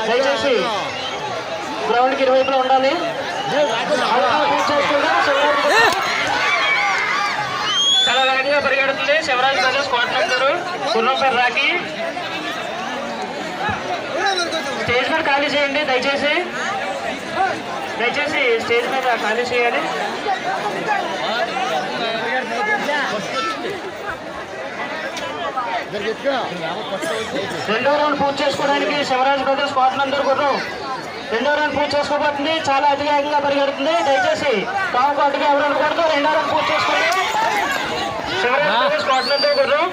దయచేసి గ్రౌండ్కి ఇరువైపులో ఉండాలి. చాలా వేగంగా పరిగెడుతుంది శివరాజ్ బ్రదర్స్ కోటనందరు గుర్రం పేరు రాకి. స్టేజ్ మీద ఖాళీ చేయండి దయచేసి స్టేజ్ మీద ఖాళీ చేయాలి. రెండో రౌండ్ పూర్తి చేసుకోవడానికి శివరాజ్ బ్రదర్స్ కోటనందరు గుర్రం రెండో రౌండ్ పూర్తి చేసుకోబోతుంది. చాలా అతివేగంగా పరిగెడుతుంది. దయచేసి టాప్ పాటుగా ఎవరు అనుకోవద్దు. రెండో రౌండ్ పూర్తి చేసుకోండి శివరాజ్ బ్రదర్స్ కోటనందరు గుర్రం.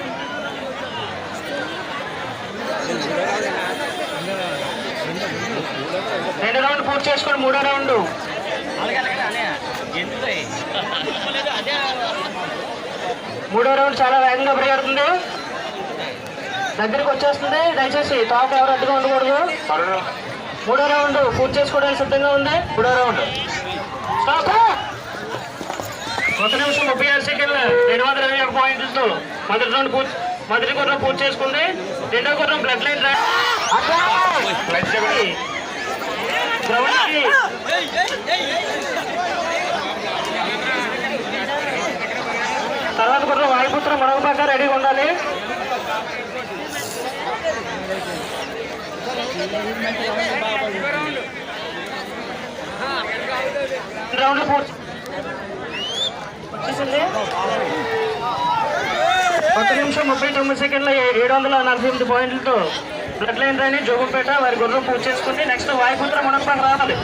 రెండో రౌండ్ పూర్తి చేసుకోండి. మూడో రౌండ్ చాలా వేగంగా పరిగెడుతుంది. దగ్గరికి వచ్చేస్తుంది. దయచేసి టాప్ ఎవరు అడ్డుగా ఉండకూడదు. మూడో రౌండ్ పూర్తి చేసుకోవడానికి సిద్ధంగా ఉంది. మూడో రౌండ్ స్టాప్. 1 నిమిషం 36 సెకండ్లు 221 పాయింట్లతో మొదటి గుర్రం పూర్తి చేసుకుంది. రెండో గుర్రం బ్లడ్ లైన్ గ్రౌండ్కి తర్వాత గుర్రం వాయుపుత్ర మరొక రెడీగా ఉండాలి. రౌండ్ పూర్తి 1 నిమిషం 39 సెకండ్ల 748 పాయింట్లతో బ్లడ్ లైన్ రాని జోగుపేట వారి గుర్రం పూర్తి చేసుకుంది. నెక్స్ట్ వాయుపుత్ర మునప్ప రావాలి.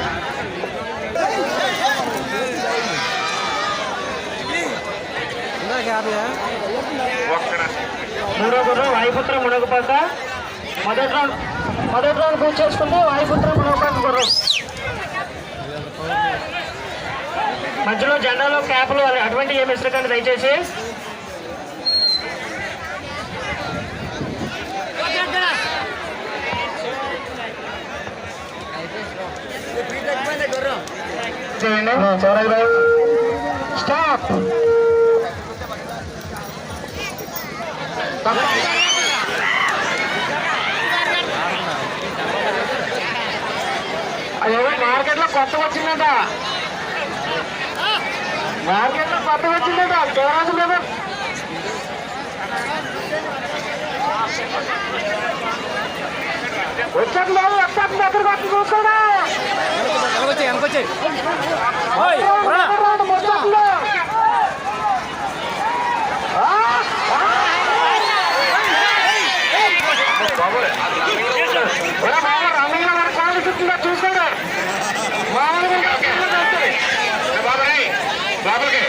మూడో గుర్రం వాయుపుత్ర మునగపాక మొదటి రౌండ్ పూర్తి చేసుకుంది. వాయుపుత్ర మునగపాక గుర్రం మధ్యలో జెండాలో క్యాప్లు అటువంటి ఏమి ఇష్టకండి దయచేసి. స్టాప్. అదే మార్కెట్లో కొత్తగా వచ్చిందట. శివరాజు బ్రదర్ వచ్చాక దగ్గరకు వచ్చి చూసుకోడా. చూసుకోండి బాబుకి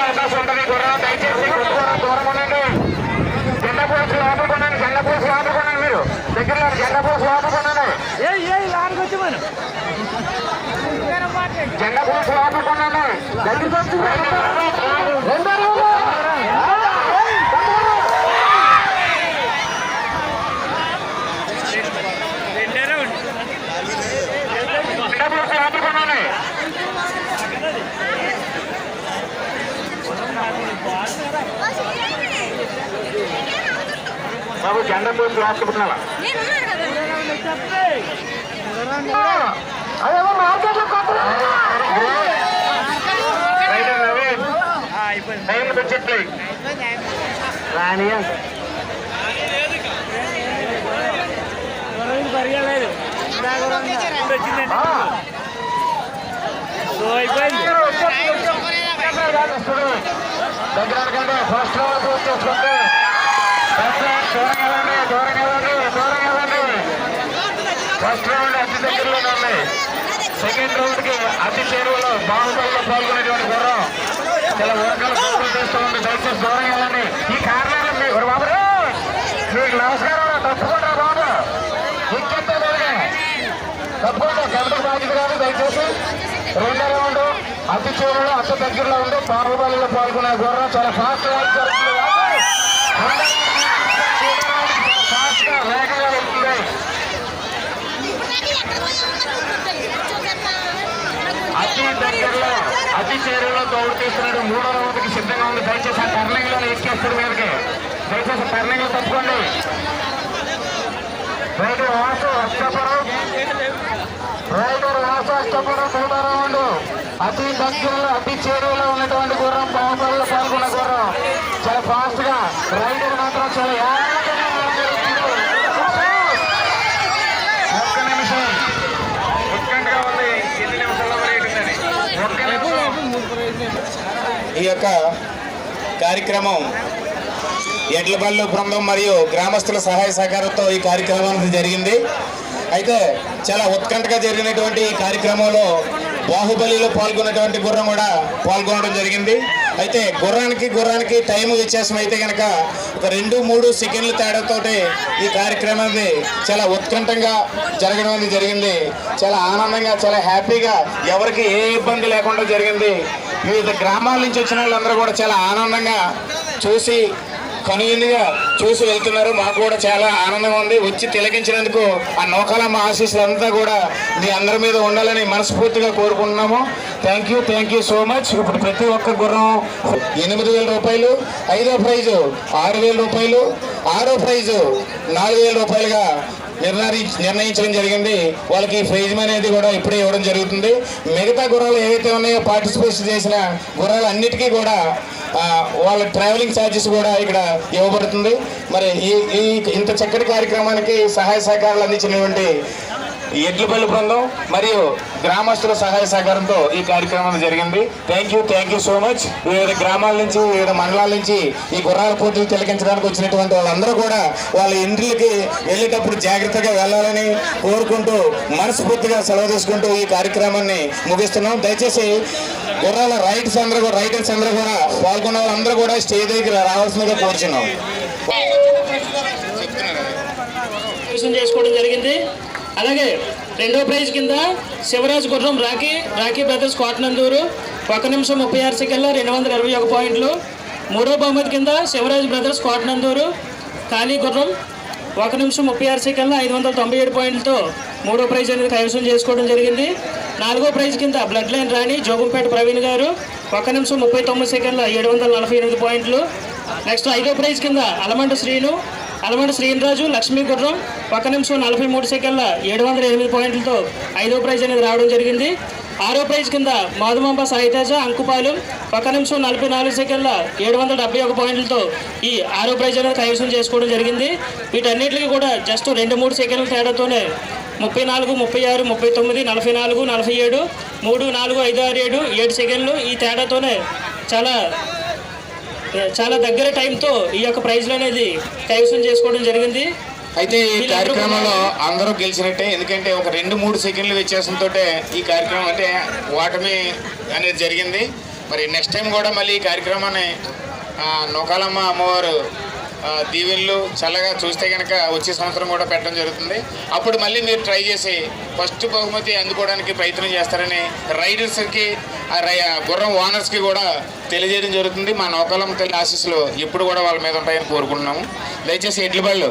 అవకాశం ఉంటుంది. గుర్రం దయచేసి దూరం ఉండండి. జెండా పోసి ఆపుకోండి. మీరు దగ్గరలో జెండా పోసి ఆపుకోండి. జెండా పోసి ఆపుకోండి. దగ్గరికి వచ్చి బాబు జెండా పోసి ఆపుకుంటున్నా. అదేమో మార్కెట్లో చెప్పి రాని పరిగలేదు దగ్గర ఫస్ట్ రౌండ్ పూర్తి చేసుకుంటే ఫస్ట్ రౌండ్ అతి దగ్గరలోనే ఉన్నాయి. సెకండ్ రౌండ్కి అతి చేరువలో బాహుబలిలో పాల్గొనేటువంటి గుర్రం చాలా వర్గాలు పోటీ చేస్తూ ఉంది. దయచేసి దూరం ఇవ్వండి. ఈ కారణాలు మీకు నమస్కారం. తప్పకుండా బాబు ముఖ్యంగా తప్పకుండా కెమెరా బాధ్యత కాదు. దయచేసి రెండో రౌండ్ అతి చేరువలో అతి దగ్గరలో ఉంది. బాహుబలిలో పాల్గొనే గుర్రం చాలా ఫాస్ట్ జరుగుతుంది. వేగంగా వెళ్తుంది. అతి దగ్గరలో అతి చేరువలో తోడు తీస్తున్నాడు. మూడో రౌండ్కి సిద్ధంగా ఉంది. దయచేసి ఆ టర్నింగ్ లో ఎక్కేస్తారు మీదకి. టర్నింగ్ తప్పుకోండి. రైడర్ వాసు అష్టపురం, రైడర్ వాసు అష్టపురం 3వ రౌండ్. అతి దగ్గరలో అతి చేరువలో ఉన్నటువంటి గుర్రం బాహుబలిలో పాల్గొన్న గుర్రం చాలా ఫాస్ట్ గా, రైడర్ మాత్రం చాలా ఒక్క నిమిషం ఉత్కంఠగా ఉంది. ఎన్ని నిమిషాల్లో పర్యటిందని ఒక్క నిమిషం. ఈ యొక్క కార్యక్రమం ఎడ్లబళ్ళు బృందం మరియు గ్రామస్తుల సహాయ సహకారంతో ఈ కార్యక్రమం జరిగింది. అయితే చాలా ఉత్కంఠగా జరిగినటువంటి ఈ కార్యక్రమంలో బాహుబలిలో పాల్గొన్నటువంటి గుర్రం కూడా పాల్గొనడం జరిగింది. అయితే గుర్రానికి టైం వ్యత్యాసం అయితే కనుక ఒక 2-3 సెకండ్ల తేడాతోటి ఈ కార్యక్రమాన్ని చాలా ఉత్కంఠంగా జరగడం జరిగింది. చాలా ఆనందంగా, చాలా హ్యాపీగా, ఎవరికి ఏ ఇబ్బంది లేకుండా జరిగింది. వివిధ గ్రామాల నుంచి వచ్చిన వాళ్ళందరూ కూడా చాలా ఆనందంగా చూసి కనువిందుగా చూసి వెళ్తున్నారు. మాకు కూడా చాలా ఆనందంగా ఉంది. వచ్చి తిలకించినందుకు ఆ నౌకాలమ్మ ఆశీస్సులంతా కూడా మీ అందరి మీద ఉండాలని మనస్ఫూర్తిగా కోరుకుంటున్నాము. Thank you so much. ఇప్పుడు ప్రతి ఒక్క గుర్రం 8,000 రూపాయలు, 5వ ప్రైజు 6,000 రూపాయలు, 6వ ప్రైజు 4,000 రూపాయలుగా నిర్ణయించడం జరిగింది. వాళ్ళకి ప్రైజ్ అనేది కూడా ఇప్పుడే ఇవ్వడం జరుగుతుంది. మిగతా గుర్రాలు ఏవైతే ఉన్నాయో పార్టిసిపేషన్ చేసిన గుర్రాలు అన్నిటికీ కూడా వాళ్ళ ట్రావెలింగ్ ఛార్జెస్ కూడా ఇక్కడ ఇవ్వబడుతుంది. మరి ఈ ఇంత చక్కటి కార్యక్రమానికి సహాయ సహకారాలు అందించినటువంటి ఎడ్లబళ్ళు బృందం మరియు గ్రామస్తుల సహాయ సహకారంతో ఈ కార్యక్రమం జరిగింది. Thank you so much. వివిధ గ్రామాల నుంచి, వివిధ మండలాల నుంచి ఈ గుర్రాల పోటీలు తిలకించడానికి వచ్చినటువంటి వాళ్ళందరూ కూడా వాళ్ళ ఇండ్లకి వెళ్ళేటప్పుడు జాగ్రత్తగా వెళ్ళాలని కోరుకుంటూ మనస్ఫూర్తిగా సెలవు తీసుకుంటూ ఈ కార్యక్రమాన్ని ముగిస్తున్నాం. దయచేసి గుర్రాల రైడర్స్ అందరూ కూడా పాల్గొన్న వాళ్ళందరూ కూడా స్టేజ్ దగ్గర రావాల్సిందిగా కోరుచున్నాం. చేసుకోవడం జరిగింది. అలాగే 2వ ప్రైజ్ కింద శివరాజ్ గుర్రం రాఖీ బ్రదర్స్ కోటనందూరు 1 నిమిషం 36 సెకండ్ల 221 పాయింట్లు. 3వ బహుమతి కింద శివరాజ్ బ్రదర్స్ కోటనందూరు ఖాళీ గుర్రం 1 నిమిషం 36 సెకండ్ల 597 పాయింట్లతో 3వ ప్రైజ్ అనేది కైవసం చేసుకోవడం జరిగింది. 4వ ప్రైజ్ కింద బ్లడ్ లైన్ రాణి జోగంపేట ప్రవీణ్ గారు 1 నిమిషం 39 సెకండ్ల 748 పాయింట్లు. నెక్స్ట్ 5వ ప్రైజ్ కింద అలమండ శ్రీనిరాజు లక్ష్మీ గుర్రం 1 నిమిషం 43 సెకండ్ల 708 పాయింట్లతో 5వ ప్రైజ్ అనేది రావడం జరిగింది. 6వ ప్రైజ్ కింద మాధుమాంబ సాయితేజ అంకుపాలెం 1 నిమిషం 44 సెకండ్ల 771 పాయింట్లతో ఈ 6వ ప్రైజ్ అనేది కైవసం చేసుకోవడం జరిగింది. వీటన్నిటికీ కూడా జస్ట్ 2-3 సెకండ్ల తేడాతోనే 34, 36, 39, 44, 47, 3, 4, 5, 6, 7 సెకండ్లు ఈ తేడాతోనే చాలా దగ్గర టైంతో ఈ యొక్క ప్రైజ్లు అనేది కైవసం చేసుకోవడం జరిగింది. అయితే ఈ కార్యక్రమంలో అందరూ గెలిచినట్టే. ఎందుకంటే ఒక 2-3 సెకండ్ల వ్యత్యాసంతో ఈ కార్యక్రమం అంటే ఓటమి అనేది జరిగింది. మరి నెక్స్ట్ టైం కూడా మళ్ళీ ఈ కార్యక్రమాన్ని నౌకాలమ్మ అమ్మవారు దీవెనలు చల్లగా చూస్తే కనుక వచ్చే సంవత్సరం కూడా పెట్టడం జరుగుతుంది. అప్పుడు మళ్ళీ మీరు ట్రై చేసి ఫస్ట్ బహుమతి అందుకోవడానికి ప్రయత్నం చేస్తారని రైడర్స్కి, గుర్రం ఓనర్స్కి కూడా తెలియజేయడం జరుగుతుంది. మా నౌకాలమ్మ తల్లి ఆశీస్సులు ఎప్పుడు కూడా వాళ్ళ మీద ఉంటాయని కోరుకుంటున్నాము. దయచేసి ఎడ్లబళ్ళు